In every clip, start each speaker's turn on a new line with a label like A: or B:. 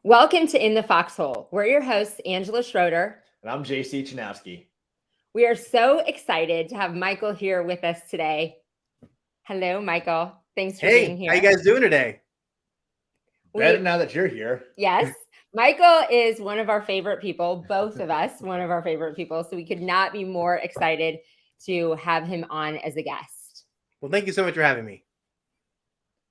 A: Welcome to In the Foxhole. We're your hosts, Angela Schroeder.
B: And I'm JC Chanowski.
A: We are so excited to have Micheal here with us today. Hello, Micheal. Thanks for being here.
C: How you guys doing today?
B: Better now that you're here.
A: Yes. Micheal is one of our favorite people, both of us, one of our favorite people. So we could not be more excited to have him on as a guest.
C: Well, thank you so much for having me.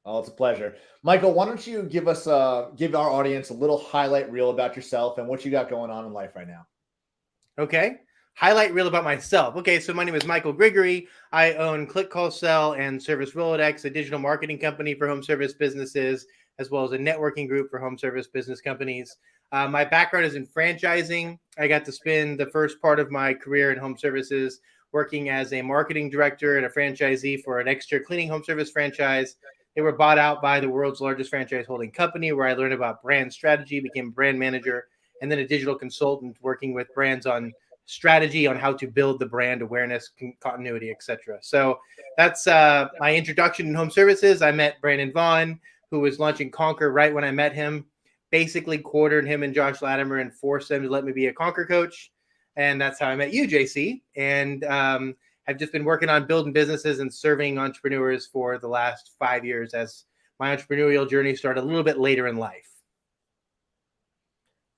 B: Oh, it's a pleasure. Micheal, why don't you give our audience a little highlight reel about yourself and what you got going on in life right now?
C: Okay. Highlight reel about myself. Okay, so my name is Micheal Grigery. I own Click, Call, Sell, and Service Rolodex, a digital marketing company for home service businesses, as well as a networking group for home service business companies. My background is in franchising. I got to spend the first part of my career in home services working as a marketing director and a franchisee for an extra cleaning home service franchise. They were bought out by the world's largest franchise holding company, where I learned about brand strategy, became a brand manager, and then a digital consultant working with brands on strategy on how to build the brand awareness, continuity, etc. So that's my introduction in home services. I met Brandon Vaughn, who was launching Conquer right when I met him. Basically quartered him and Josh Latimer and forced them to let me be a Conquer coach. And that's how I met you, JC. And I've just been working on building businesses and serving entrepreneurs for the last 5 years, as my entrepreneurial journey started a little bit later in life.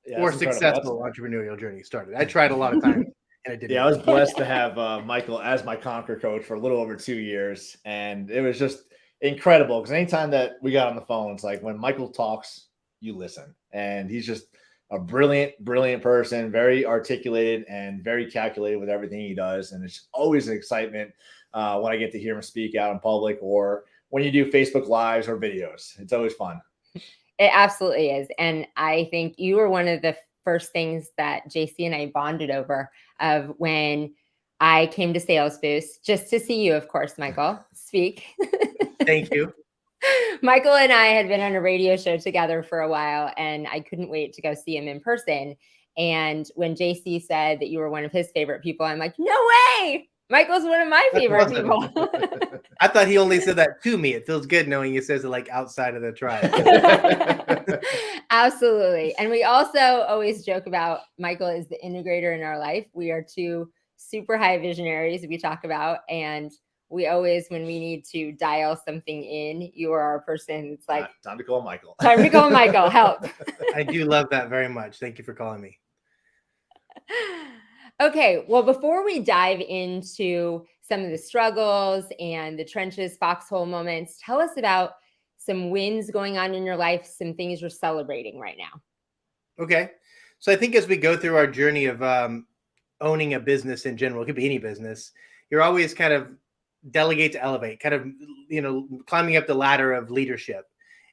B: Yeah,
C: or successful entrepreneurial journey started. I tried a lot of times and I didn't.
B: Yeah, I was blessed to have Micheal as my Conquer coach for a little over 2 years. And it was just incredible because anytime that we got on the phone, it's like when Micheal talks, you listen. And he's just a brilliant, brilliant person, very articulated and very calculated with everything he does. And it's always an excitement when I get to hear him speak out in public or when you do Facebook Lives or videos. It's always fun.
A: It absolutely is. And I think you were one of the first things that JC and I bonded over of when I came to Sales Boost, just to see you, of course, Micheal, speak.
C: Thank you.
A: Micheal and I had been on a radio show together for a while, and I couldn't wait to go see him in person. And when JC said that you were one of his favorite people, I'm like, no way! Michael's one of my favorite people.
C: I thought he only said that to me. It feels good knowing he says it like outside of the tribe.
A: Absolutely. And we also always joke about Micheal is the integrator in our life. We are two super high visionaries we talk about, and we always, when we need to dial something in, you are our person. It's like
B: time to call Micheal.
A: Time to call Micheal. Help.
C: I do love that very much. Thank you for calling me.
A: Okay, well, before we dive into some of the struggles and the trenches, foxhole moments, tell us about some wins going on in your life, some things you're celebrating right now.
C: Okay. So I think as we go through our journey of owning a business in general, it could be any business, you're always kind of delegate to elevate, kind of, climbing up the ladder of leadership.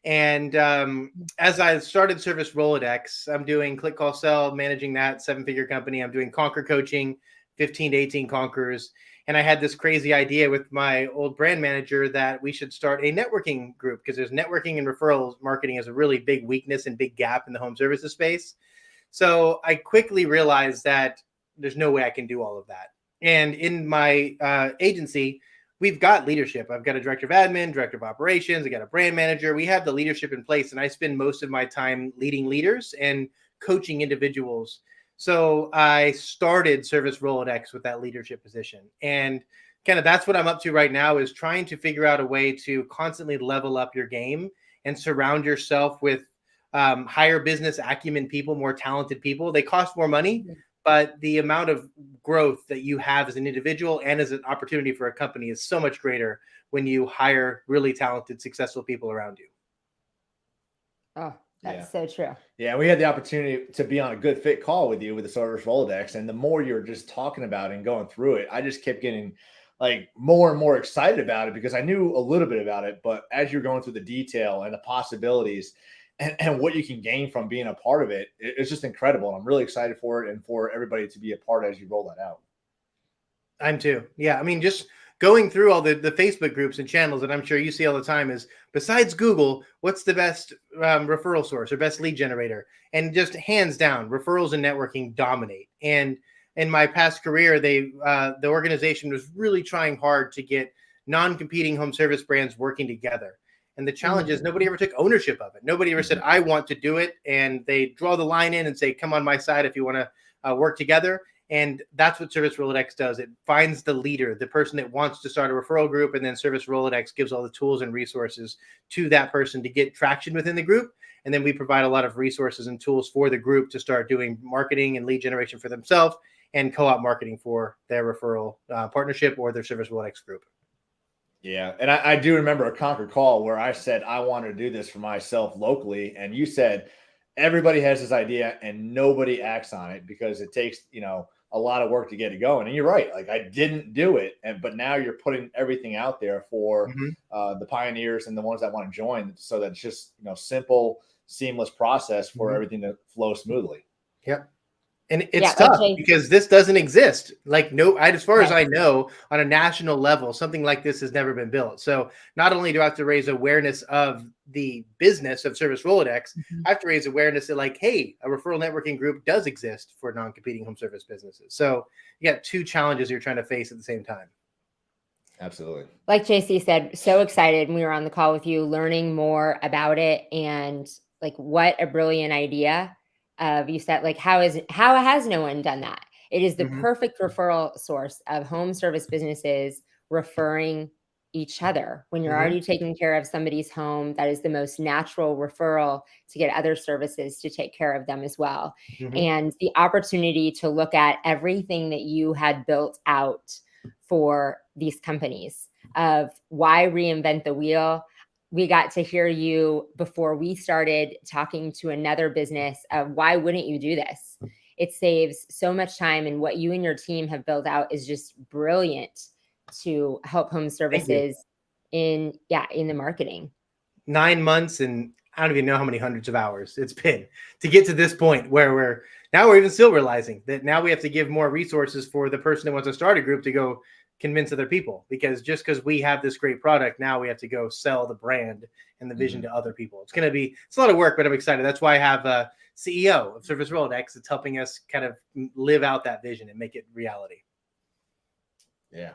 C: And as I started Service Rolodex, I'm doing Click, Call, Sell, managing that 7-figure company. I'm doing Conquer coaching, 15 to 18 Conquers. And I had this crazy idea with my old brand manager that we should start a networking group, because there's networking and referral marketing is a really big weakness and big gap in the home services space. So I quickly realized that there's no way I can do all of that. And in my agency, we've got leadership. I've got a director of admin, director of operations. I got a brand manager. We have the leadership in place, and I spend most of my time leading leaders and coaching individuals. So I started Service Rolodex with that leadership position. And kind of that's what I'm up to right now, is trying to figure out a way to constantly level up your game and surround yourself with higher business acumen people, more talented people. They cost more money, but the amount of growth that you have as an individual and as an opportunity for a company is so much greater when you hire really talented, successful people around you.
A: Oh, that's so true.
B: Yeah, we had the opportunity to be on a good fit call with you with the Service Rolodex. And the more you're just talking about it and going through it, I just kept getting like more and more excited about it, because I knew a little bit about it. But as you're going through the detail and the possibilities and what you can gain from being a part of it, it's just incredible. And I'm really excited for it and for everybody to be a part as you roll that out.
C: I'm too. Yeah. I mean, just going through all the Facebook groups and channels that I'm sure you see all the time is, besides Google, what's the best referral source or best lead generator? And just hands down, referrals and networking dominate. And in my past career, the organization was really trying hard to get non-competing home service brands working together. And the challenge is nobody ever took ownership of it. Nobody ever said, I want to do it. And they draw the line in and say, come on my side if you want to work together. And that's what Service Rolodex does. It finds the leader, the person that wants to start a referral group, and then Service Rolodex gives all the tools and resources to that person to get traction within the group. And then we provide a lot of resources and tools for the group to start doing marketing and lead generation for themselves and co-op marketing for their referral partnership or their Service Rolodex group.
B: Yeah. And I do remember a Conquer call where I said, I want to do this for myself locally. And you said, everybody has this idea and nobody acts on it because it takes, a lot of work to get it going. And you're right. Like I didn't do it. But now you're putting everything out there for the pioneers and the ones that want to join so that it's just, simple, seamless process for everything to flow smoothly.
C: Yep. And it's tough because this doesn't exist. Like as far as I know, on a national level, something like this has never been built. So not only do I have to raise awareness of the business of Service Rolodex, I have to raise awareness that like, hey, a referral networking group does exist for non-competing home service businesses. So you got two challenges you're trying to face at the same time.
B: Absolutely.
A: Like JC said, so excited. We were on the call with you learning more about it and like what a brilliant idea. You said like, how has no one done that? It is the perfect referral source of home service businesses referring each other. When you're already taking care of somebody's home, that is the most natural referral to get other services to take care of them as well. And the opportunity to look at everything that you had built out for these companies of why reinvent the wheel. We got to hear you before we started talking to another business of why wouldn't you do this? It saves so much time, and what you and your team have built out is just brilliant to help home services in the marketing.
C: 9 months, and I don't even know how many hundreds of hours it's been to get to this point where we're even still realizing that now we have to give more resources for the person that wants to start a group to go convince other people, because just because we have this great product, now we have to go sell the brand and the vision to other people. It's a lot of work, but I'm excited. That's why I have a CEO of Service Rolodex that's helping us kind of live out that vision and make it reality.
B: Yeah.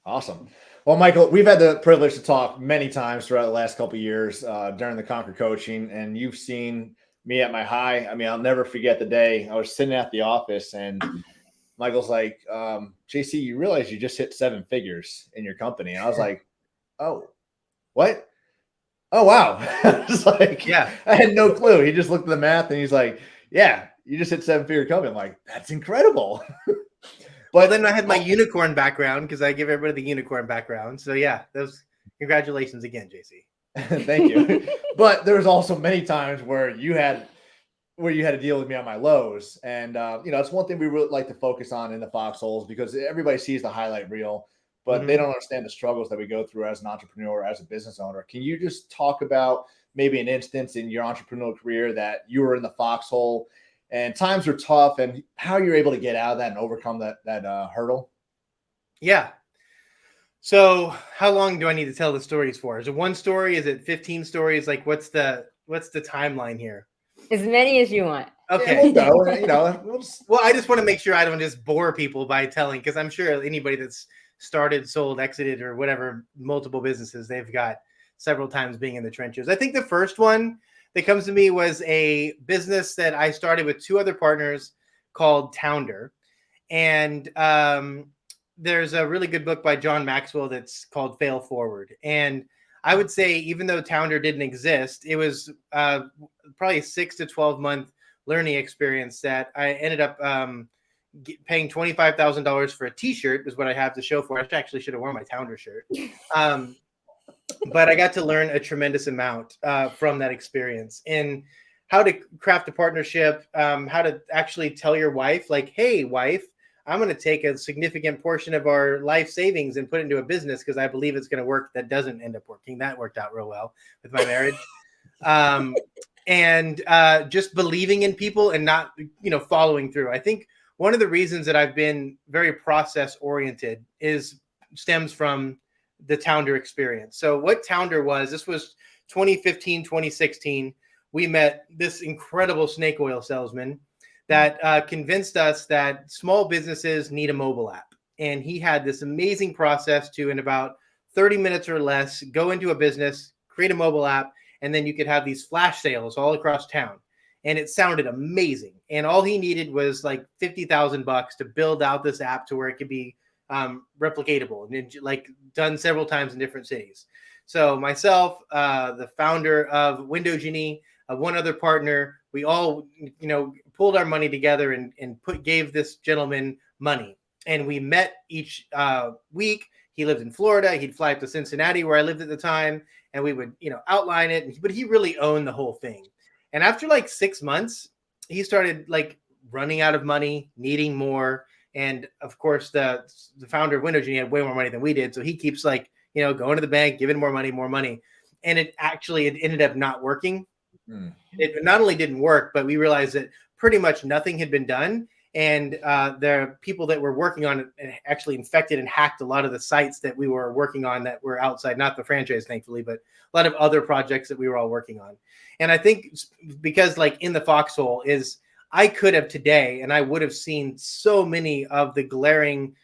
B: Awesome. Well, Michael, we've had the privilege to talk many times throughout the last couple of years during the Conquer coaching, and you've seen me at my high. I mean, I'll never forget the day I was sitting at the office and Michael's like, JC, you realize you just hit 7 figures in your company. And I was like, oh, what? Oh, wow. It's like, yeah, I had no clue. He just looked at the math and he's like, yeah, you just hit 7-figure company. I'm like, that's incredible.
C: But then I had my unicorn background because I give everybody the unicorn background. So yeah, congratulations again, JC.
B: Thank you. But there's also many times where you had to deal with me on my lows. And, it's one thing we really like to focus on in the foxholes because everybody sees the highlight reel, but they don't understand the struggles that we go through as an entrepreneur, as a business owner. Can you just talk about maybe an instance in your entrepreneurial career that you were in the foxhole and times were tough and how you're able to get out of that and overcome that hurdle?
C: Yeah. So how long do I need to tell the stories for? Is it one story? Is it 15 stories? Like what's the timeline here?
A: As many as you want.
C: Okay.
B: Yeah, we'll go.
C: Well, I just want to make sure I don't just bore people by telling, because I'm sure anybody that's started, sold, exited, or whatever, multiple businesses, they've got several times being in the trenches. I think the first one that comes to me was a business that I started with 2 other partners called Tounder. And there's a really good book by John Maxwell that's called Fail Forward. And I would say, even though Tounder didn't exist, it was probably a 6 to 12 month learning experience that I ended up paying $25,000 for a t-shirt is what I have to show for. I actually should have worn my Tounder shirt. But I got to learn a tremendous amount from that experience in how to craft a partnership, how to actually tell your wife, like, hey, wife, I'm going to take a significant portion of our life savings and put it into a business because I believe it's going to work. That doesn't end up working. That worked out real well with my marriage. And just believing in people and not, following through. I think one of the reasons that I've been very process oriented stems from the Tounder experience. So what Tounder was, this was 2015, 2016. We met this incredible snake oil salesman that convinced us that small businesses need a mobile app. And he had this amazing process to, in about 30 minutes or less, go into a business, create a mobile app, and then you could have these flash sales all across town. And it sounded amazing. And all he needed was like $50,000 to build out this app to where it could be replicatable and like done several times in different cities. So myself, the founder of Window Genie, one other partner, we all, pulled our money together and gave this gentleman money. And we met each week. He lived in Florida. He'd fly up to Cincinnati, where I lived at the time, and we would, outline it. But he really owned the whole thing. And after like 6 months, he started like running out of money, needing more. And of course, the founder of Window Genie had way more money than we did. So he keeps like, going to the bank, giving more money. And it ended up not working. It not only didn't work, but we realized that pretty much nothing had been done. And the people that were working on it actually infected and hacked a lot of the sites that we were working on that were outside, not the franchise, thankfully, but a lot of other projects that we were all working on. And I think because like in the foxhole is I could have today, and I would have seen so many of the glaring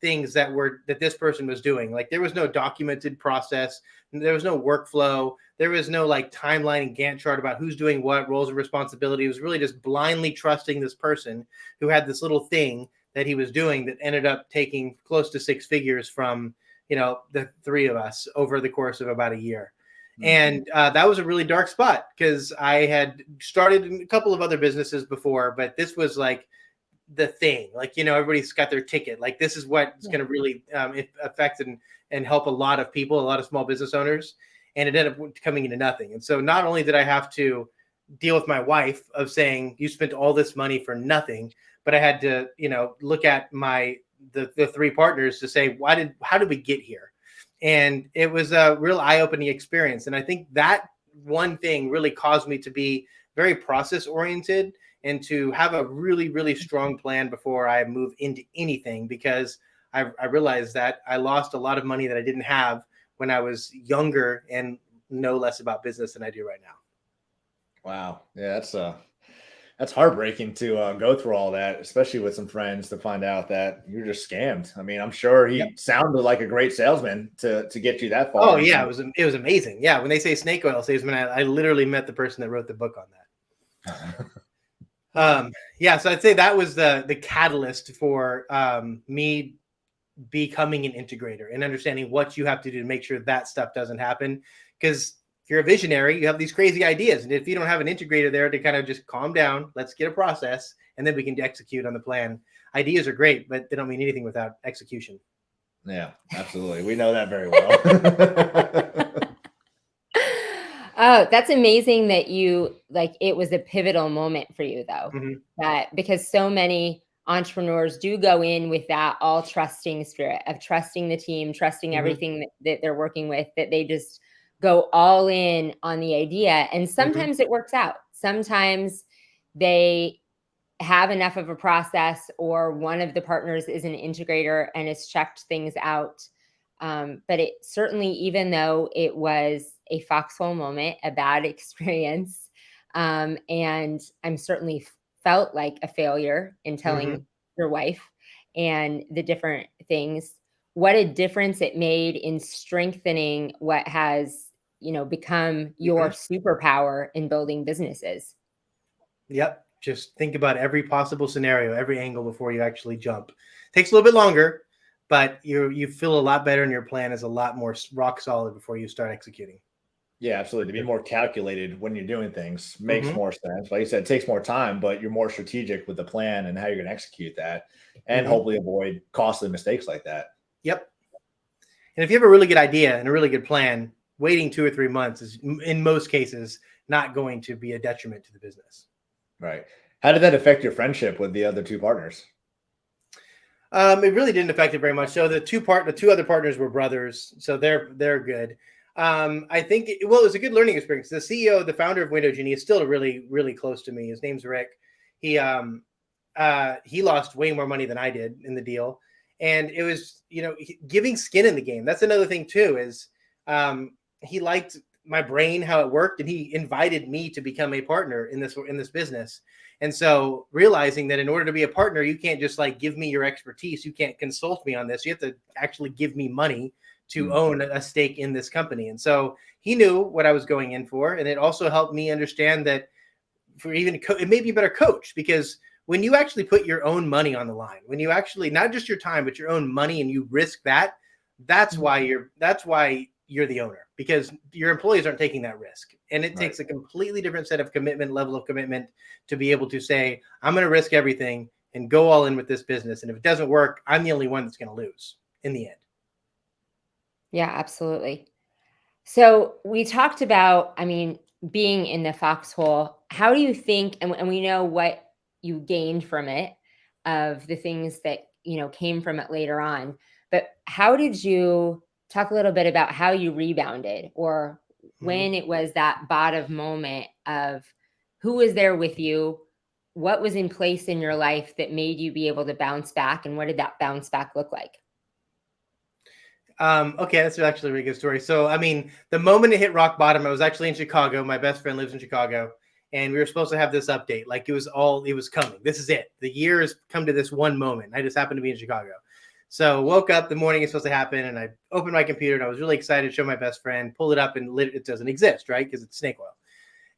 C: things that this person was doing. Like there was no documented process. There was no workflow. There was no like timeline and Gantt chart about who's doing what, roles of responsibility. It was really just blindly trusting this person who had this little thing that he was doing that ended up taking close to 6 figures from, the 3 of us over the course of about a year. And that was a really dark spot because I had started a couple of other businesses before, but this was like the thing. Like, everybody's got their ticket. Like this is what's going to really affect and help a lot of people, a lot of small business owners. And it ended up coming into nothing. And so not only did I have to deal with my wife of saying, you spent all this money for nothing, but I had to, look at the 3 partners to say, how did we get here? And it was a real eye-opening experience. And I think that one thing really caused me to be very process-oriented and to have a really, really strong plan before I move into anything, because I realized that I lost a lot of money that I didn't have when I was younger and know less about business than I do right now.
B: Wow. Yeah, that's heartbreaking to go through all that, especially with some friends, to find out that you're just scammed. I mean, I'm sure he sounded like a great salesman to get you that far.
C: Oh yeah, it was amazing. Yeah, when they say snake oil salesman, I literally met the person that wrote the book on that. So I'd say that was the catalyst for me becoming an integrator and understanding what you have to do to make sure that stuff doesn't happen. Because if you're a visionary, you have these crazy ideas. And if you don't have an integrator there to kind of just calm down, let's get a process, and then we can execute on the plan. Ideas are great, but they don't mean anything without execution.
B: Yeah, absolutely. We know that very well.
A: Oh, that's amazing that it was a pivotal moment for you though. That because so many entrepreneurs do go in with that all trusting spirit of trusting the team, trusting everything that they're working with, that they just go all in on the idea. And sometimes it works out. Sometimes they have enough of a process, or one of the partners is an integrator and has checked things out. But it certainly, even though it was a foxhole moment, a bad experience, and I'm certainly felt like a failure in telling your wife and the different things, what a difference it made in strengthening what has, become your superpower in building businesses.
C: Yep. Just think about every possible scenario, every angle before you actually jump. Takes a little bit longer, but you feel a lot better, and your plan is a lot more rock solid before you start executing.
B: Yeah, absolutely. To be more calculated when you're doing things makes more sense. Like you said, it takes more time, but you're more strategic with the plan and how you're going to execute that, and hopefully avoid costly mistakes like that.
C: Yep. And if you have a really good idea and a really good plan, waiting 2 or 3 months is, in most cases, not going to be a detriment to the business.
B: Right. How did that affect your friendship with the other 2 partners?
C: It really didn't affect it very much. So the 2 other partners were brothers, so they're good. I think it was a good learning experience. The CEO, the founder of Window Genie, is still really, really close to me. His name's Rick. He lost way more money than I did in the deal, and it was giving skin in the game. That's another thing too. Is he liked my brain, how it worked, and he invited me to become a partner in this business. And so realizing that in order to be a partner, you can't just like give me your expertise. You can't consult me on this. You have to actually give me money to own a stake in this company. And so he knew what I was going in for. And it also helped me understand that for even it made me a better coach, because when you actually put your own money on the line, when you actually, not just your time, but your own money, and you risk that, that's why you're the owner, because your employees aren't taking that risk. And it takes a completely different set of level of commitment to be able to say, I'm going to risk everything and go all in with this business. And if it doesn't work, I'm the only one that's going to lose in the end.
A: Yeah, absolutely. So we talked about, I mean, being in the foxhole. How do you think, and we know what you gained from it, of the things that, came from it later on, but how did you talk a little bit about how you rebounded, or when it was that bottom moment of who was there with you, what was in place in your life that made you be able to bounce back, and what did that bounce back look like?
C: Okay, that's actually a really good story. So, I mean, the moment it hit rock bottom, I was actually in Chicago. My best friend lives in Chicago, and we were supposed to have this update. Like, it was coming. This is it. The year has come to this one moment. I just happened to be in Chicago. So woke up the morning it's supposed to happen, and I opened my computer, and I was really excited to show my best friend, pull it up, and it doesn't exist, right? Because it's snake oil.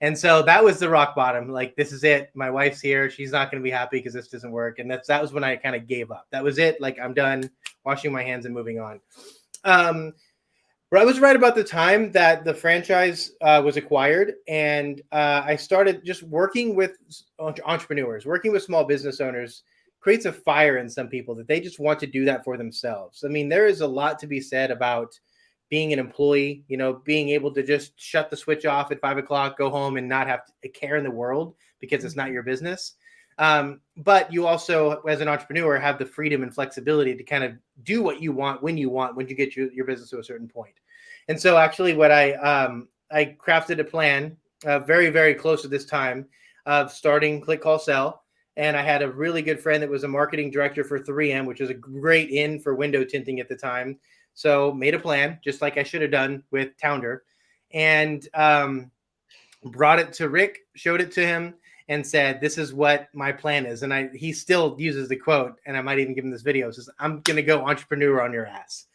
C: And so that was the rock bottom. Like, this is it. My wife's here. She's not going to be happy because this doesn't work. And that was when I kind of gave up. That was it. Like, I'm done washing my hands and moving on. I was right about the time that the franchise was acquired, and I started just working with entrepreneurs, working with small business owners. Creates a fire in some people that they just want to do that for themselves. I mean, there is a lot to be said about being an employee, being able to just shut the switch off at 5 o'clock, go home, and not have to care in the world because it's not your business. But you also, as an entrepreneur, have the freedom and flexibility to kind of do what you want, when you get your business to a certain point. And so actually what I crafted a plan very, very close to this time of starting Click, Call, Sell. And I had a really good friend that was a marketing director for 3M, which was a great in for window tinting at the time. So made a plan, just like I should have done with Tounder, and brought it to Rick, showed it to him, and said, this is what my plan is. And he still uses the quote, and I might even give him this video. It says, I'm going to go entrepreneur on your ass.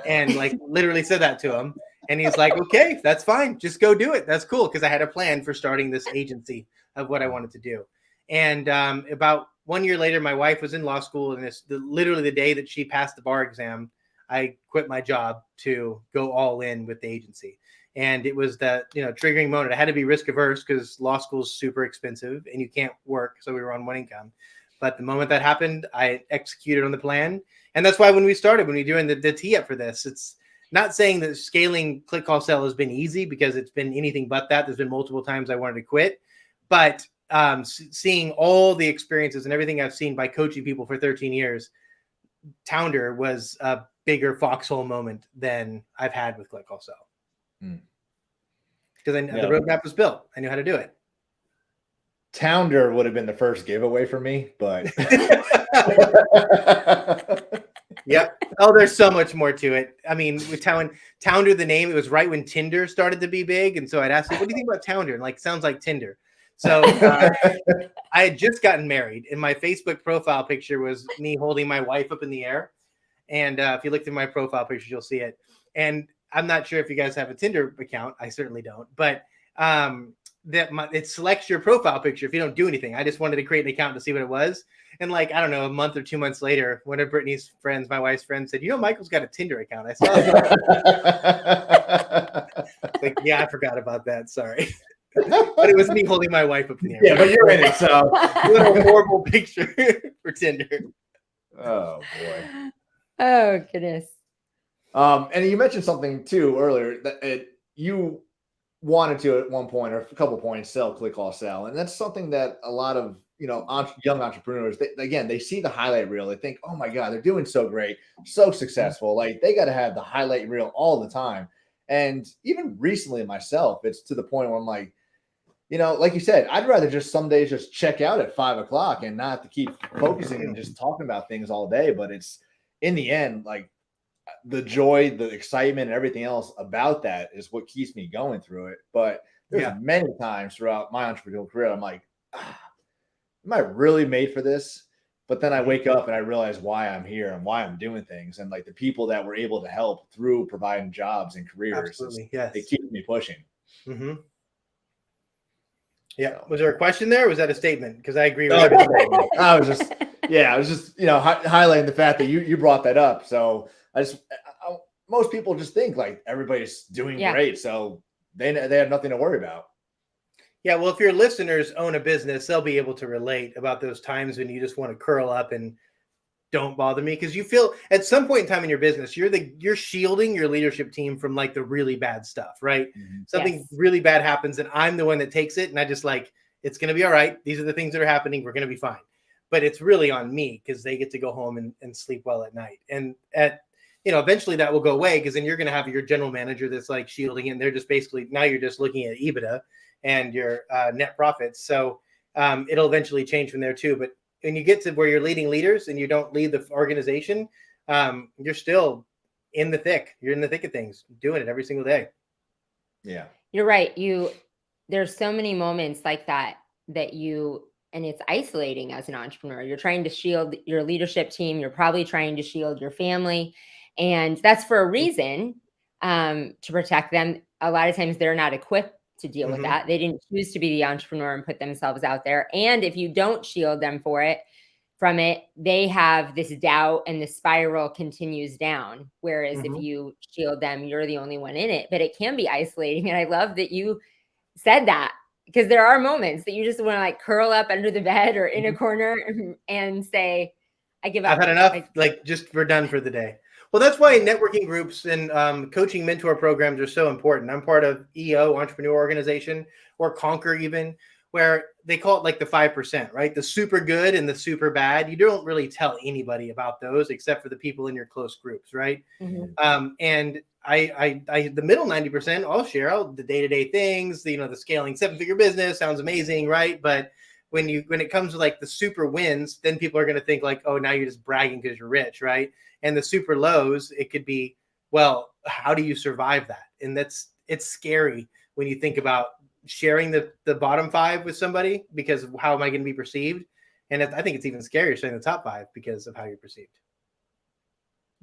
C: And like literally said that to him. And he's like, okay, that's fine. Just go do it. That's cool. Because I had a plan for starting this agency of what I wanted to do. And about 1 year later, my wife was in law school. And literally the day that she passed the bar exam, I quit my job to go all in with the agency. And it was that, triggering moment. I had to be risk averse because law school is super expensive and you can't work. So we were on one income. But the moment that happened, I executed on the plan. And that's why when we were doing the tee up for this, it's not saying that scaling Click, Call, Sell has been easy, because it's been anything but that. There's been multiple times I wanted to quit. But seeing all the experiences and everything I've seen by coaching people for 13 years, Tounder was a bigger foxhole moment than I've had with Click, Call, Sell. Because the roadmap was built. I knew how to do it.
B: Tounder would have been the first giveaway for me, but
C: Yep. Oh, there's so much more to it. I mean, with Tounder, the name, it was right when Tinder started to be big. And so I'd ask them, what do you think about Tounder? And like, sounds like Tinder. So I had just gotten married, and my Facebook profile picture was me holding my wife up in the air. And if you look through my profile pictures, you'll see it. And I'm not sure if you guys have a Tinder account. I certainly don't. But it selects your profile picture if you don't do anything. I just wanted to create an account to see what it was. And like, I don't know, a month or 2 months later, one of Brittany's friends, my wife's friend, said, Michael's got a Tinder account. I saw it. Like, yeah, I forgot about that. Sorry. But it was me holding my wife up in the air.
B: Yeah, but you're in it, so
C: little horrible picture for Tinder.
B: Oh boy.
A: Oh goodness.
B: And you mentioned something too earlier that you wanted to at one point or a couple points sell Click, Call, Sell, and that's something that a lot of young entrepreneurs, they see the highlight reel, they think, oh my god, they're doing so great, so successful, like they got to have the highlight reel all the time. And even recently myself, it's to the point where I'm like, like you said, I'd rather just some days just check out at 5 o'clock and not to keep focusing and just talking about things all day. But it's in the end, like the joy, the excitement, and everything else about that is what keeps me going through it. But there's many times throughout my entrepreneurial career, I'm like, am I really made for this? But then I wake up and I realize why I'm here and why I'm doing things. And like the people that we're able to help through providing jobs and careers,
C: Absolutely. Yes.
B: it keeps me pushing.
C: Mm-hmm. Yeah. Was there a question there? Or was that a statement? Because I agree with
B: No,
C: everything.
B: I was just highlighting the fact that you brought that up. So most people just think like everybody's doing great. So they have nothing to worry about.
C: Yeah, well, if your listeners own a business, they'll be able to relate about those times when you just want to curl up and don't bother me, because you feel at some point in time in your business, you're shielding your leadership team from like the really bad stuff, right? Mm-hmm. Something really bad happens and I'm the one that takes it and I just like, it's going to be all right. These are the things that are happening. We're going to be fine. But it's really on me because they get to go home and sleep well at night. And eventually that will go away, because then you're going to have your general manager that's like shielding it. And they're just basically, now you're just looking at EBITDA and your net profits. So it'll eventually change from there too. But when you get to where you're leading leaders and you don't lead the organization, you're still in the thick. You're in the thick of things, doing it every single day.
B: Yeah,
A: you're right. There's so many moments like that and it's isolating as an entrepreneur. You're trying to shield your leadership team. You're probably trying to shield your family. And that's for a reason, to protect them. A lot of times they're not equipped to deal with that. They didn't choose to be the entrepreneur and put themselves out there. And if you don't shield them from it, they have this doubt and the spiral continues down. Whereas if you shield them, you're the only one in it. But it can be isolating. And I love that you said that, because there are moments that you just want to like curl up under the bed or in a corner and say, I give up.
C: I've had enough. We're done for the day. Well, that's why networking groups and coaching mentor programs are so important. I'm part of EO, Entrepreneur Organization, or Conquer even, where they call it like the 5%, right? The super good and the super bad. You don't really tell anybody about those except for the people in your close groups, right? Mm-hmm. And I the middle 90%, I'll share the day-to-day things, the scaling 7-figure business sounds amazing, right? But when it comes to like the super wins, then people are going to think like, oh, now you're just bragging because you're rich, right? And the super lows, it could be, well, how do you survive that? And it's scary when you think about sharing the bottom 5 with somebody, because of how am I going to be perceived? And I think it's even scarier sharing the top 5 because of how you're perceived.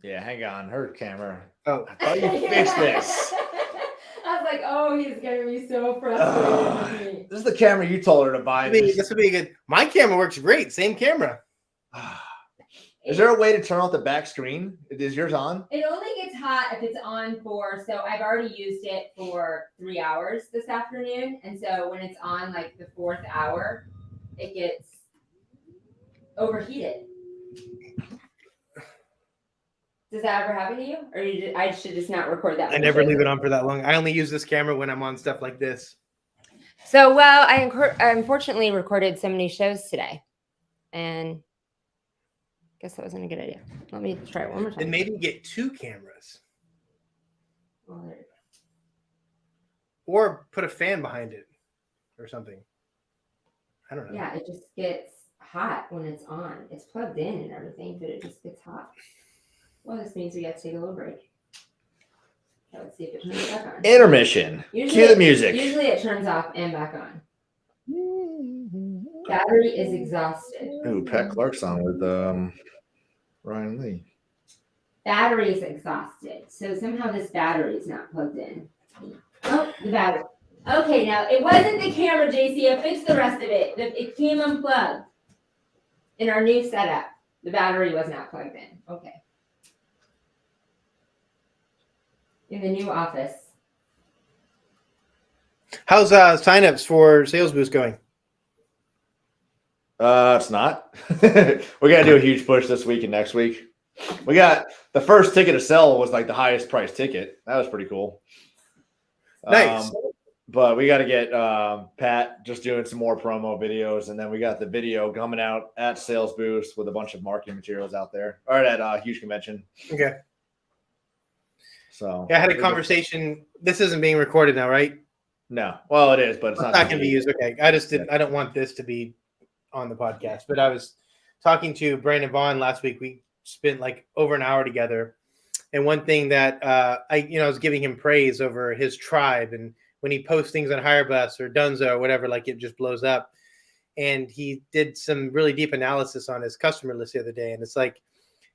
B: Yeah, hang on. Her camera.
C: Oh,
B: I thought you fixed this.
A: I was like, oh, he's going to be so frustrated with me.
B: This is the camera you told her to buy.
C: This would be good. My camera works great. Same camera.
B: Is there a way to turn off the back screen? Is yours on?
A: It only gets hot if it's on so I've already used it for 3 hours this afternoon. And so when it's on like the 4th hour, it gets overheated. Does that ever happen to you? Or I should just not record that?
C: I never leave it on for that long. I only use this camera when I'm on stuff like this.
A: So, well, I unfortunately recorded so many shows today. And guess that wasn't a good idea. Let me try it one more time.
C: Then maybe get 2 cameras.
A: Oh, there you go.
C: Or put a fan behind it or something. I don't know.
A: Yeah, it just gets hot when it's on. It's plugged in and everything, but it just gets hot. Well, this means we got to take a little break. So let's see if it turns back on.
B: Intermission. Cue the music.
A: Usually it turns off and back on. Battery is exhausted.
B: Ooh, Pat Clark's on with Ryan Lee.
A: Battery is exhausted. So somehow this battery is not plugged in. Oh, the battery. Okay, now it wasn't the camera, JC. I fixed the rest of it. It came unplugged in our new setup. The battery was not plugged in. Okay. In the new office.
C: How's signups for Sales Boost going?
B: It's not. We got to do a huge push this week and next week. We got the first ticket to sell was like the highest price ticket. That was pretty cool.
C: Nice.
B: But we got to get Pat just doing some more promo videos, and then we got the video coming out at Sales Boost with a bunch of marketing materials out there, or at a huge convention.
C: Okay.
B: So
C: yeah, I had a conversation. This isn't being recorded now, right?
B: No. Well, it is, but it's not
C: going to be used. Okay. I don't want this to be on the podcast, but I was talking to Brandon Vaughn last week. We spent like over an hour together. And one thing that I was giving him praise over his tribe. And when he posts things on HireBus or Dunzo or whatever, like it just blows up. and he did some really deep analysis on his customer list the other day. And it's like,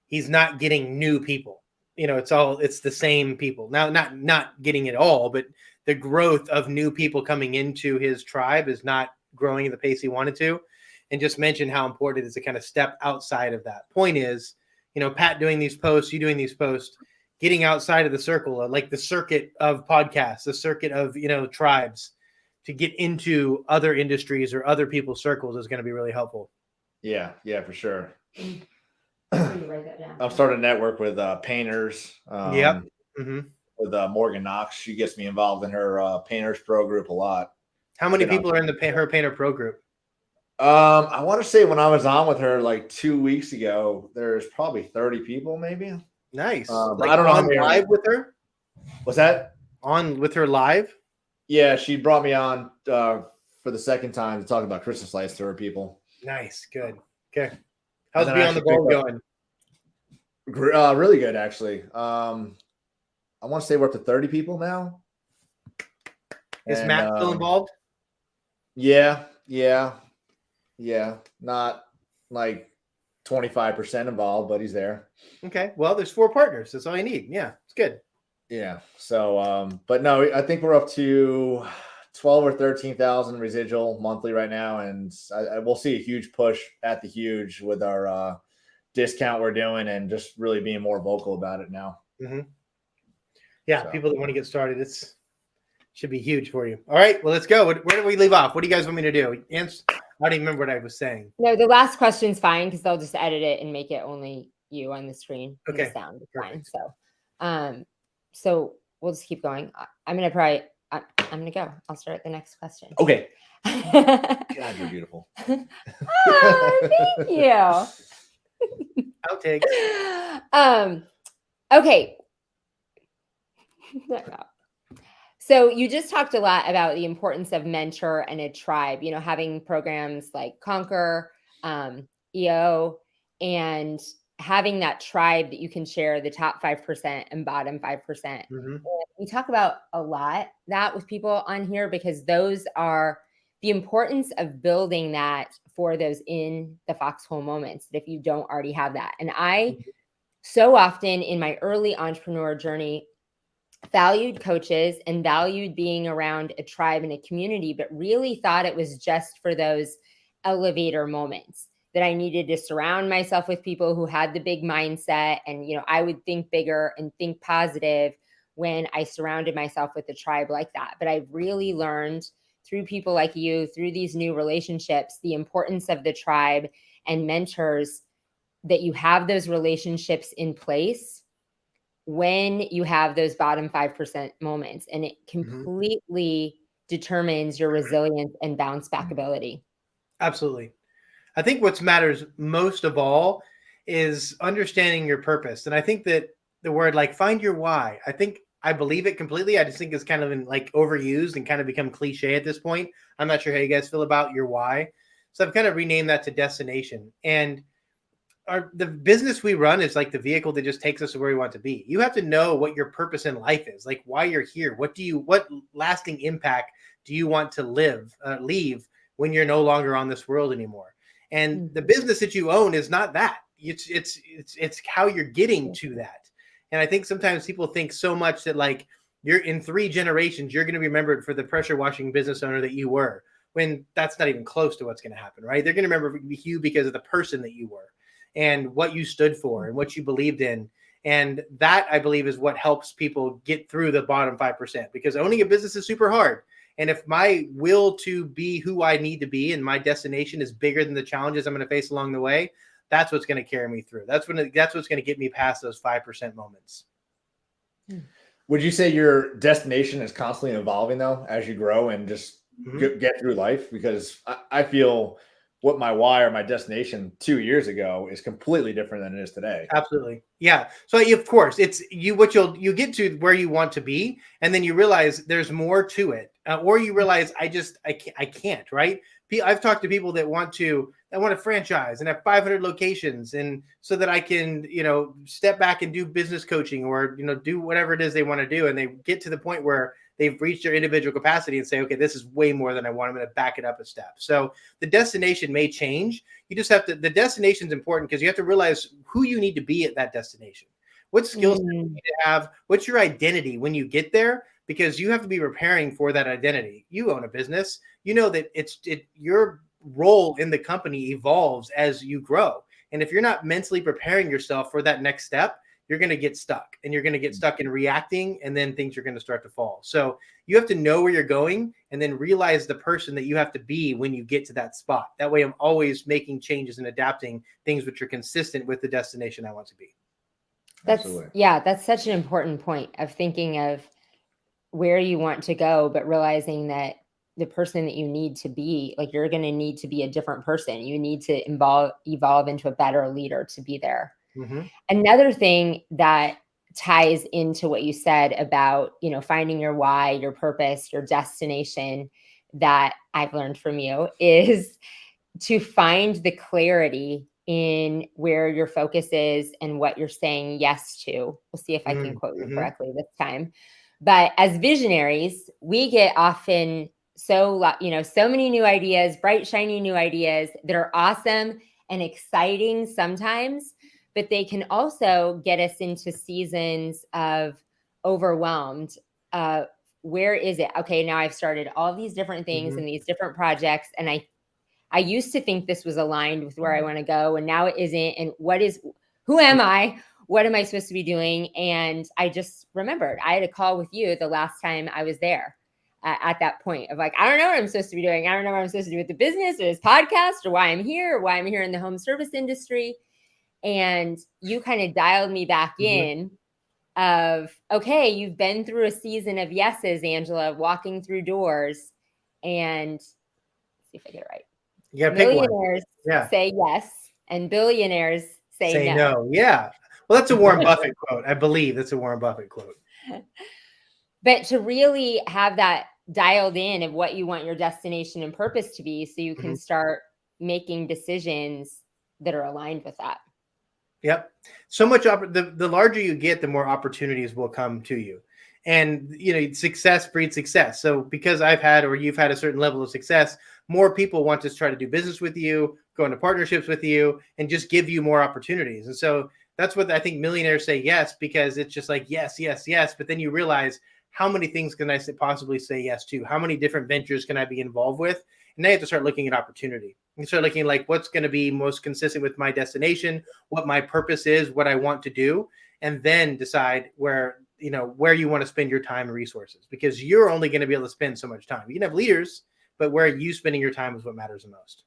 C: he's not getting new people. It's the same people. Now, not getting it all, but the growth of new people coming into his tribe is not growing at the pace he wanted to. And just mentioned how important it is to kind of step outside of that. Point is, Pat doing these posts, you doing these posts, getting outside of the circle, like the circuit of podcasts, the circuit of, tribes, to get into other industries or other people's circles is going to be really helpful.
B: Yeah, for sure.
A: Write that down.
B: I'm starting to network with painters.
C: Yep. Mm-hmm.
B: With Morgan Knox. She gets me involved in her Painters Pro group a lot.
C: How many people are in her Painter Pro group?
B: I want to say when I was on with her like 2 weeks ago, there's probably 30 people, maybe.
C: Nice.
B: But I don't know how many
C: live with her.
B: What's that?
C: On with her live?
B: Yeah, she brought me on for the second time to talk about Christmas lights to her people.
C: Nice, good. Okay. How's Beyond the Bulb going?
B: Really good, actually. I want to say we're up to 30 people now.
C: Is Matt still involved?
B: Yeah. Not like 25% involved, but he's there.
C: Okay. Well, there's 4 partners. That's all you need. Yeah, it's good.
B: Yeah. So, but no, I think we're up to 12 or 13,000 residual monthly right now. And we'll see a huge push at the huge with our discount we're doing and just really being more vocal about it now.
C: Mm-hmm. Yeah. So. People that want to get started, should be huge for you. All right. Well, let's go. Where do we leave off? What do you guys want me to do? I don't even remember what I was saying.
A: No, the last question's fine because they'll just edit it and make it only you on the screen.
C: Okay.
A: The sound is fine. So we'll just keep going. I'm going to go. I'll start at the next question.
B: Okay. God, you're beautiful.
A: Oh, thank you.
C: Outtakes.
A: Okay. So you just talked a lot about the importance of mentor and a tribe, having programs like Conquer, EO, and having that tribe that you can share the top 5% and bottom 5%. Mm-hmm. We talk about a lot that with people on here because those are the importance of building that for those in the foxhole moments that if you don't already have that. And I so often in my early entrepreneur journey valued coaches and valued being around a tribe and a community, but really thought it was just for those elevator moments that I needed to surround myself with people who had the big mindset. And, I would think bigger and think positive when I surrounded myself with a tribe like that. But I've really learned through people like you, through these new relationships, the importance of the tribe and mentors, that you have those relationships in place when you have those bottom 5% moments, and it completely determines your resilience and bounce back ability.
C: Absolutely. I think what matters most of all is understanding your purpose. And I think that the word like find your why, I believe it completely. I just think it's kind of overused and kind of become cliche at this point. I'm not sure how you guys feel about your why. So I've kind of renamed that to destination. And the business we run is like the vehicle that just takes us to where we want to be. You have to know what your purpose in life is, like why you're here. What lasting impact do you want to leave when you're no longer on this world anymore? And the business that you own is not that. It's how you're getting to that. And I think sometimes people think so much that like you're in 3 generations, you're going to be remembered for the pressure washing business owner that you were, when that's not even close to what's going to happen, right? They're going to remember you because of the person that you were and what you stood for and what you believed in. And that, I believe, is what helps people get through the bottom 5%, because owning a business is super hard. And if my will to be who I need to be and my destination is bigger than the challenges I'm going to face along the way, that's what's going to carry me through. That's what's going to get me past those 5% moments.
B: Would you say your destination is constantly evolving though, as you grow and just get through life? Because I feel what my why or my destination 2 years ago is completely different than it is today.
C: Absolutely. Yeah. So of course it's you get to where you want to be, and then you realize there's more to it. Or you realize I can't, right? I've talked to people that want to franchise and have 500 locations, and so that I can, step back and do business coaching or, do whatever it is they want to do. And they get to the point where they've reached their individual capacity and say, okay, this is way more than I want. I'm going to back it up a step. So the destination may change. You just have to, the destination is important because you have to realize who you need to be at that destination. What skills do you need to have? What's your identity when you get there? Because you have to be preparing for that identity. You own a business. You know that your role in the company evolves as you grow. And if you're not mentally preparing yourself for that next step, you're going to get stuck, and you're going to get stuck in reacting, and then things are going to start to fall. So you have to know where you're going and then realize the person that you have to be when you get to that spot. That way I'm always making changes and adapting things which are consistent with the destination I want to be.
A: That's such an important point of thinking of where you want to go, but realizing that the person that you need to be, like, you're going to need to be a different person. You need to evolve into a better leader to be there. Mm-hmm. Another thing that ties into what you said about, finding your why, your purpose, your destination, that I've learned from you is to find the clarity in where your focus is and what you're saying yes to. We'll see if I can quote you correctly this time. But as visionaries, we get often so many new ideas, bright, shiny new ideas that are awesome and exciting sometimes, but they can also get us into seasons of overwhelmed. Where is it? Okay, now I've started all these different things and these different projects, and I used to think this was aligned with where I want to go, and now it isn't. And who am I? What am I supposed to be doing? And I just remembered I had a call with you the last time I was there at that point of like, I don't know what I'm supposed to be doing. I don't know what I'm supposed to do with the business or this podcast or why I'm here or why I'm here in the home service industry. And you kind of dialed me back in of, okay, you've been through a season of yeses, Angela, walking through doors, and let's see if I get it right.
C: Yeah,
A: millionaires say yes, and billionaires say no.
C: Yeah. Well, that's a Warren Buffett quote. I believe that's a Warren Buffett quote.
A: But to really have that dialed in of what you want your destination and purpose to be, so you can start making decisions that are aligned with that.
C: Yep. So much, the larger you get, the more opportunities will come to you. And, success breeds success. So because you've had a certain level of success, more people want to try to do business with you, go into partnerships with you, and just give you more opportunities. And so that's what I think millionaires say yes, because it's just like, yes, yes, yes. But then you realize, how many things can I possibly say yes to? How many different ventures can I be involved with? And now you have to start looking at opportunity. You start looking like what's going to be most consistent with my destination, what my purpose is, what I want to do, and then decide where you want to spend your time and resources, because you're only going to be able to spend so much time. You can have leaders, but where you spending your time is what matters the most.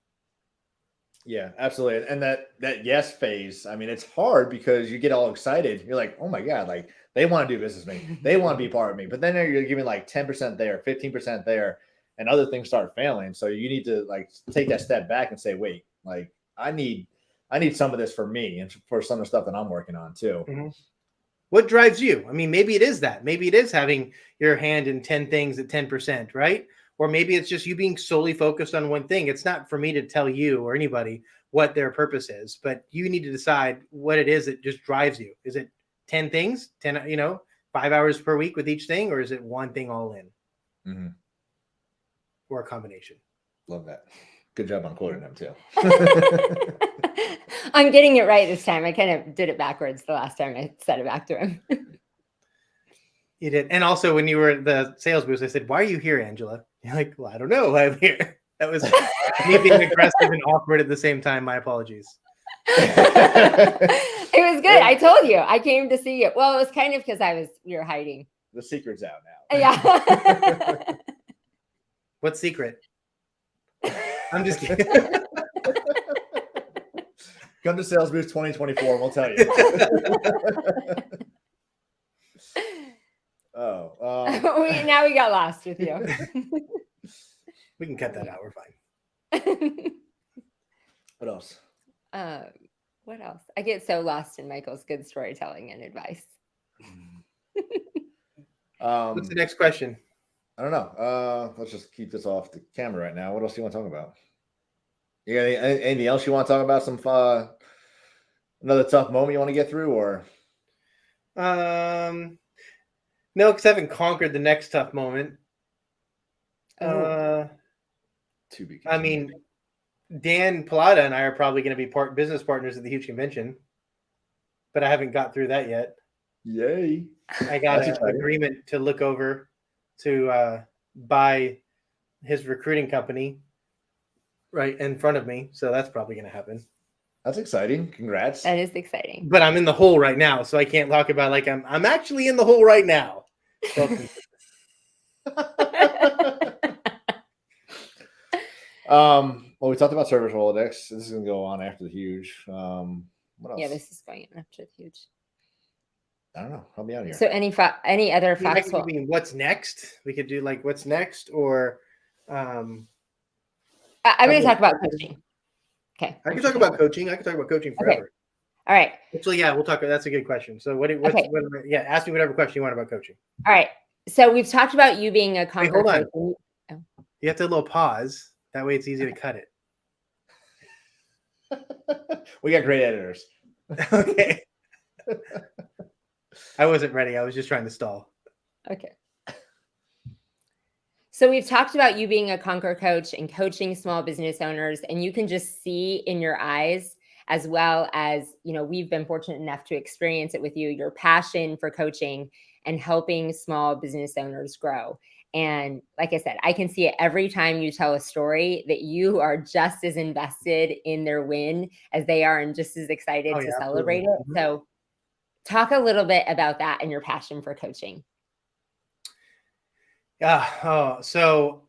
B: Yeah, absolutely. And that yes phase, I mean, it's hard because you get all excited. You're like, oh my God, like they want to do business with me. They want to be part of me. But then you're giving like 10% there, 15% there, and other things start failing. So you need to like take that step back and say, wait, like I need some of this for me and for some of the stuff that I'm working on too.
C: Mm-hmm. What drives you? I mean, maybe it is that. Maybe it is having your hand in 10 things at 10%, right? Or maybe it's just you being solely focused on one thing. It's not for me to tell you or anybody what their purpose is, but you need to decide what it is that just drives you. Is it 10 things, 5 hours per week with each thing, or is it one thing all in? Mm-hmm. Or a combination?
B: Love that. Good job on quoting them too.
A: I'm getting it right this time. I kind of did it backwards the last time I said it back to him.
C: You did. And also when you were at the sales booth, I said, why are you here, Angela? You're like, well, I don't know why I'm here. That was me being aggressive and awkward at the same time. My apologies.
A: It was good. I told you. I came to see you. Well, it was kind of because we were hiding.
B: The secret's out now.
A: Yeah.
C: What secret? I'm just kidding.
B: Come to Sales Booth 2024 and we'll tell you.
A: Now we got lost with you.
C: We can cut that out. We're fine.
B: What else?
A: What else? I get so lost in Michael's good storytelling and advice.
C: What's the next question?
B: I don't know. Let's just keep this off the camera right now. What else do you want to talk about? You got anything else you want to talk about? Some another tough moment you want to get through, or?
C: No, because I haven't conquered the next tough moment.
A: Oh.
B: To be
C: I
B: continued.
C: mean, Dan Pallotta and I are probably going to be business partners at the huge convention, but I haven't got through that yet.
B: Yay.
C: I got
B: That's
C: an
B: exciting.
C: agreement to look over to buy his recruiting company right in front of me, so that's probably going to happen.
B: That's exciting. Congrats.
A: That is exciting.
C: But I'm in the hole right now, so I can't talk about like I'm actually in the hole right now.
B: Well, we talked about service Rolodex. This is gonna go on after the huge. What else?
A: Yeah, this is going up to huge.
B: I don't know. Help me out here.
A: So any other facts?
C: I mean, what's next? We could do like what's next, or
A: I'm going to talk about coaching. Okay.
C: I can talk about coaching. I can talk about coaching forever.
A: Okay. All right.
C: Actually, yeah, we'll talk. That's a good question. So yeah, ask me whatever question you want about coaching.
A: All right. So we've talked about you being a conqueror.
C: Wait, hold on. You have to do a little pause. That way it's easy to cut it.
B: We got great editors.
C: Okay. I wasn't ready. I was just trying to stall.
A: Okay. So we've talked about you being a conquer coach and coaching small business owners, and you can just see in your eyes, as well as, we've been fortunate enough to experience it with you, your passion for coaching and helping small business owners grow. And like I said, I can see it every time you tell a story that you are just as invested in their win as they are and just as excited to celebrate it. So talk a little bit about that and your passion for coaching.
C: Yeah. So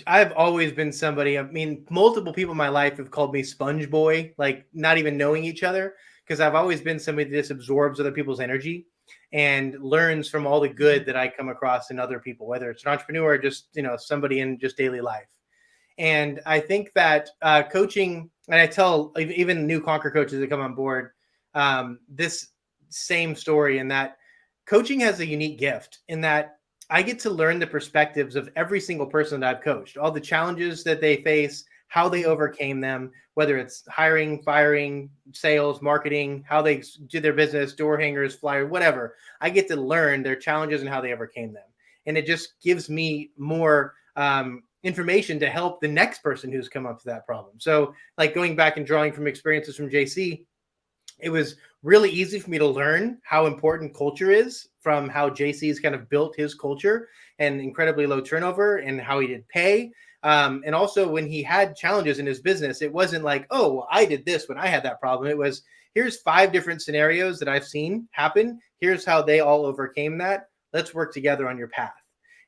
C: I've always been somebody, I mean, multiple people in my life have called me sponge boy, like not even knowing each other, because I've always been somebody that just absorbs other people's energy and learns from all the good that I come across in other people, whether it's an entrepreneur or just, somebody in just daily life. And I think that coaching, and I tell even new Conquer coaches that come on board, this same story, in that coaching has a unique gift in that I get to learn the perspectives of every single person that I've coached, all the challenges that they face, how they overcame them, whether it's hiring, firing, sales, marketing, how they do their business, door hangers, flyer, whatever. I get to learn their challenges and how they overcame them. And it just gives me more information to help the next person who's come up to that problem. So like going back and drawing from experiences from JC, it was really easy for me to learn how important culture is from how JC's kind of built his culture and incredibly low turnover and how he did pay. And also when he had challenges in his business, it wasn't like, oh, well, I did this when I had that problem. It was, here's 5 different scenarios that I've seen happen. Here's how they all overcame that. Let's work together on your path.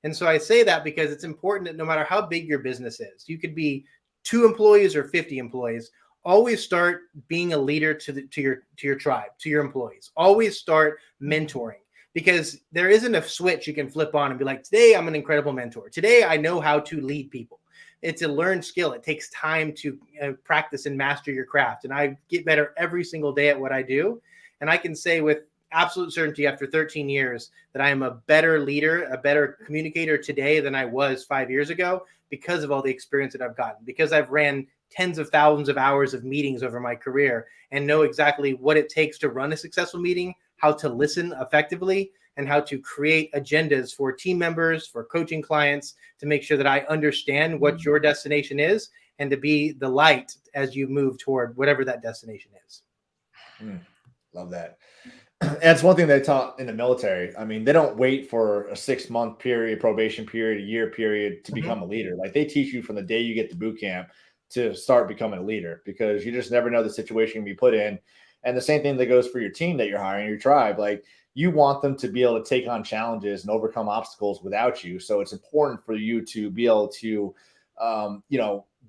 C: And so I say that because it's important that no matter how big your business is, you could be 2 employees or 50 employees, always start being a leader to your tribe, to your employees. Always start mentoring, because there isn't a switch you can flip on and be like, today I'm an incredible mentor. Today I know how to lead people. It's a learned skill. It takes time to practice and master your craft. And I get better every single day at what I do. And I can say with absolute certainty after 13 years that I am a better leader, a better communicator today than I was 5 years ago, because of all the experience that I've gotten, because I've ran tens of thousands of hours of meetings over my career and know exactly what it takes to run a successful meeting, how to listen effectively, and how to create agendas for team members, for coaching clients, to make sure that I understand what your destination is and to be the light as you move toward whatever that destination is.
B: Love that. And it's one thing they taught in the military. I mean, they don't wait for a 6-month period, probation period, a year period to become a leader. Like they teach you from the day you get to boot camp to start becoming a leader, because you just never know the situation you can be put in. And the same thing that goes for your team that you're hiring, your tribe. Like you want them to be able to take on challenges and overcome obstacles without you. So it's important for you to be able to,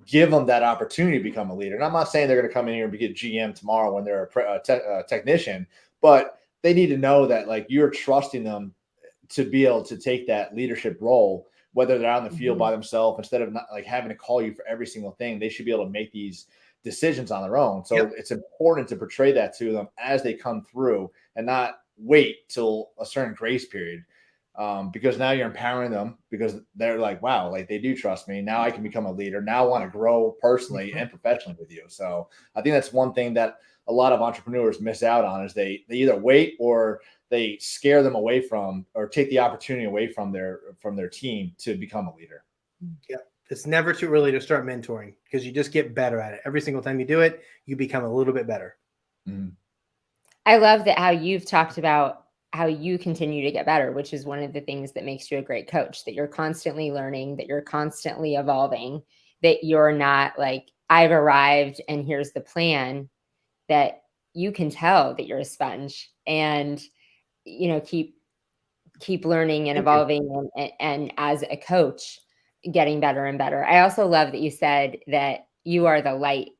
B: give them that opportunity to become a leader. And I'm not saying they're going to come in here and get GM tomorrow when they're a technician, but they need to know that like you're trusting them to be able to take that leadership role, whether they're out in the field by themselves, instead of not like having to call you for every single thing. They should be able to make these decisions on their own. So it's important to portray that to them as they come through and not wait till a certain grace period. Because now you're empowering them, because they're like, wow, like they do trust me. Now I can become a leader. Now I want to grow personally and professionally with you. So I think that's one thing that a lot of entrepreneurs miss out on, is they either wait or they scare them away from or take the opportunity away from their team to become a leader.
C: Yeah. It's never too early to start mentoring because you just get better at it. Every single time you do it, you become a little bit better.
B: Mm-hmm.
A: I love that how you've talked about how you continue to get better, which is one of the things that makes you a great coach, that you're constantly learning, that you're constantly evolving, that you're not like, I've arrived and here's the plan, that you can tell that you're a sponge and, keep learning and
C: Thank you.
A: evolving and as a coach, getting better and better. I also love that you said that you are the light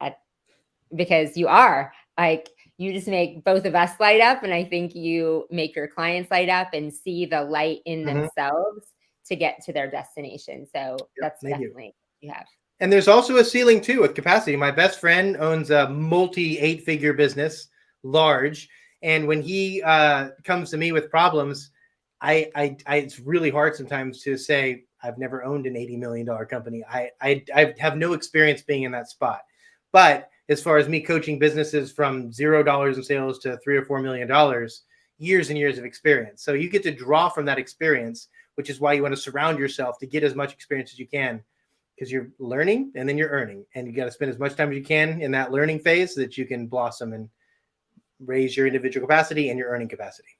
A: because you are like, you just make both of us light up. And I think you make your clients light up and see the light in themselves to get to their destination. So that's definitely you have.
C: And there's also a ceiling too with capacity. My best friend owns a multi 8-figure business, large. And when he comes to me with problems, I it's really hard sometimes to say, I've never owned an $80 million company. I have no experience being in that spot. But as far as me coaching businesses from $0 in sales to $3 or $4 million, years and years of experience. So you get to draw from that experience, which is why you want to surround yourself to get as much experience as you can, because you're learning and then you're earning, and you got to spend as much time as you can in that learning phase so that you can blossom and raise your individual capacity and your earning capacity.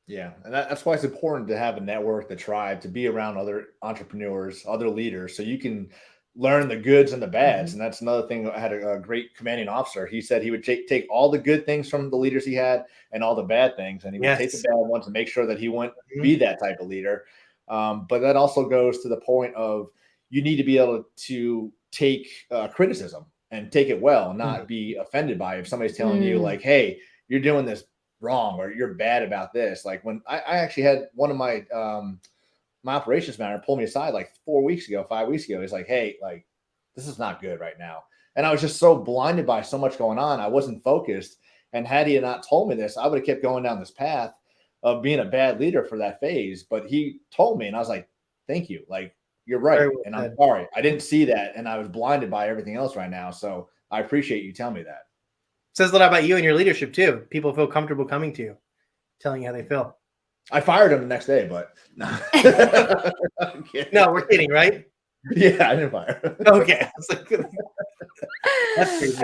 B: Yeah, and that's why it's important to have a network, the tribe, to be around other entrepreneurs, other leaders, so you can learn the goods and the bads. And that's another thing. I had a great commanding officer. He said he would take all the good things from the leaders he had and all the bad things, and he would take the bad ones and make sure that he wouldn't be that type of leader. But that also goes to the point of you need to be able to take criticism and take it well, not be offended by it. If somebody's telling you like, hey, you're doing this wrong or you're bad about this. Like when I actually had one of my my operations manager pull me aside like 5 weeks ago. He's like, hey, like this is not good right now. And I was just so blinded by so much going on. I wasn't focused. And had he not told me this, I would have kept going down this path of being a bad leader for that phase. But he told me and I was like, thank you. Like, you're right. Well, and I'm sorry. I didn't see that. And I was blinded by everything else right now. So I appreciate you telling me that.
C: Says a lot about you and your leadership too. People feel comfortable coming to you, telling you how they feel.
B: I fired him the next day, but no.
C: No, we're kidding, right?
B: Yeah, I didn't fire him.
C: Okay.
A: That's crazy.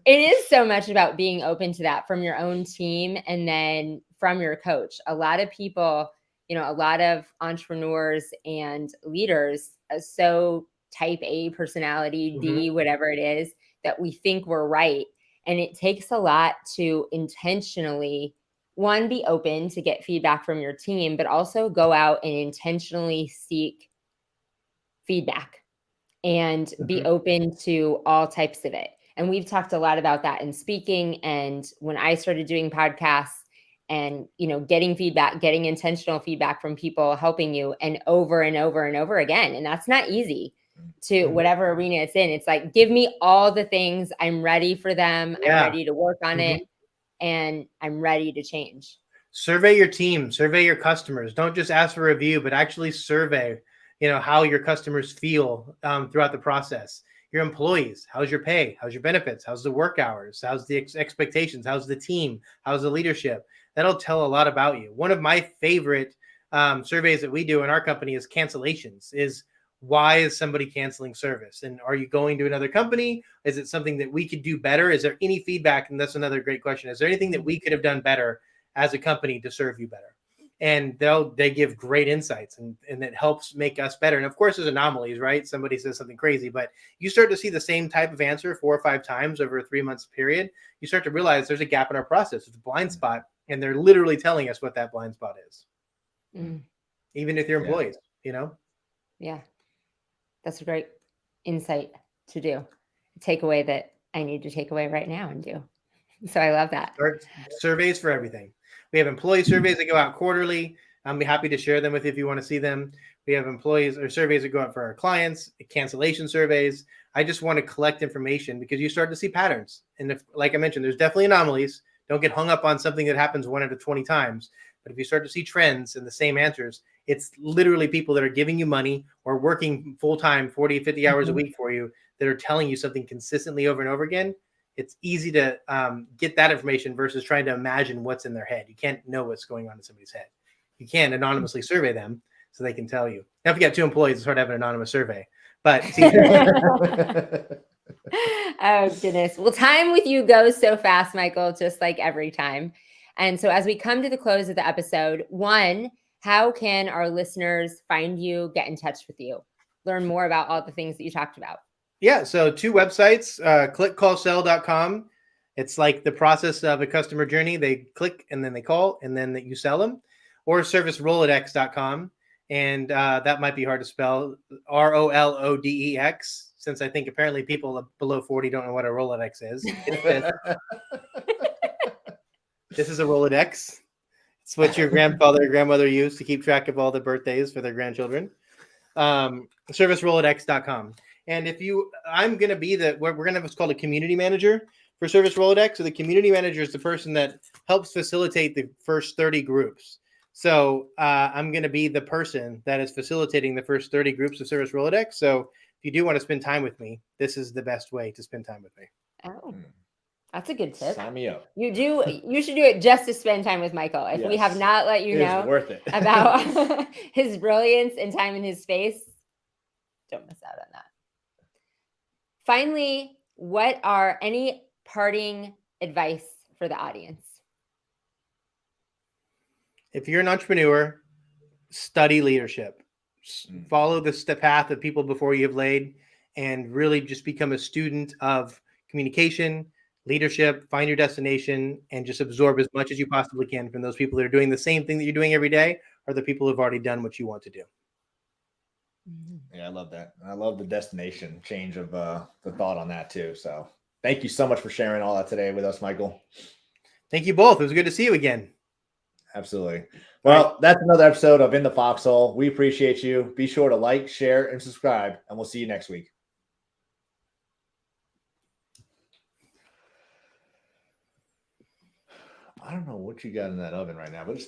A: It is so much about being open to that from your own team and then from your coach. A lot of people, a lot of entrepreneurs and leaders are so type A personality, D, whatever it is, that we think we're right. And it takes a lot to intentionally, one, be open to get feedback from your team, but also go out and intentionally seek feedback and be open to all types of it. And we've talked a lot about that in speaking. And when I started doing podcasts and, getting feedback, getting intentional feedback from people helping you and over and over and over again. And that's not easy to whatever arena it's in. It's like, give me all the things. I'm ready for them. I'm ready to work on it. And I'm ready to change.
C: Survey your team, survey your customers. Don't just ask for a review, but actually survey, how your customers feel throughout the process. Your employees, how's your pay? How's your benefits? How's the work hours? How's the expectations? How's the team? How's the leadership? That'll tell a lot about you. One of my favorite surveys that we do in our company is cancellations. Is why is somebody canceling service? And are you going to another company? Is it something that we could do better? Is there any feedback? And that's another great question. Is there anything that we could have done better as a company to serve you better? And they give great insights and it helps make us better. And of course, there's anomalies, right? Somebody says something crazy, but you start to see the same type of answer 4 or 5 times over a 3 months period. You start to realize there's a gap in our process. It's a blind spot. And they're literally telling us what that blind spot is. Even with your employees,
A: Yeah. That's a great insight to do. A takeaway that I need to take away right now and do. So I love that.
C: Surveys for everything. We have employee surveys that go out quarterly. I'll be happy to share them with you if you want to see them. We have employees or surveys that go out for our clients, cancellation surveys. I just want to collect information because you start to see patterns. And if, like I mentioned, there's definitely anomalies. Don't get hung up on something that happens 1 out of 20 times. But if you start to see trends and the same answers, it's literally people that are giving you money or working full-time 40, 50 hours a week for you that are telling you something consistently over and over again. it's easy to get that information versus trying to imagine what's in their head. You can't know what's going on in somebody's head. You can anonymously survey them so they can tell you. Now, if you got 2 employees, it's hard to have an anonymous survey. But
A: oh goodness. Well, time with you goes so fast, Michael, just like every time. And so as we come to the close of the episode, one, how can our listeners find you, get in touch with you, learn more about all the things that you talked about?
C: Yeah, so 2 websites, clickcallsell.com. It's like the process of a customer journey. They click and then they call and then you sell them. Or servicerolodex.com. And that might be hard to spell, ROLODEX, since I think apparently people below 40 don't know what a Rolodex is. This is a Rolodex. It's what your grandfather or grandmother used to keep track of all the birthdays for their grandchildren. Servicerolodex.com. And I'm going to be we're going to have what's called a community manager for Service Rolodex. So the community manager is the person that helps facilitate the first 30 groups. So I'm going to be the person that is facilitating the first 30 groups of Service Rolodex. So if you do want to spend time with me, this is the best way to spend time with me.
A: Oh, that's a good tip.
B: Sign me up.
A: You should do it just to spend time with Michael. If we have not let you know
B: worth it.
A: about his brilliance and time in his space, don't miss out on that. Finally, what are any parting advice for the audience?
C: If you're an entrepreneur, study leadership. Follow the path of people before you have laid, and really just become a student of communication, leadership, find your destination, and just absorb as much as you possibly can from those people that are doing the same thing that you're doing every day, or the people who have already done what you want to do.
B: Yeah, I love that. I love the destination change of the thought on that too. So thank you so much for sharing all that today with us, Michael.
C: Thank you both. It was good to see you again.
B: Absolutely. Well, that's another episode of In the Foxhole. We appreciate you. Be sure to like, share, and subscribe, and we'll see you next week. I don't know what you got in that oven right now, but it's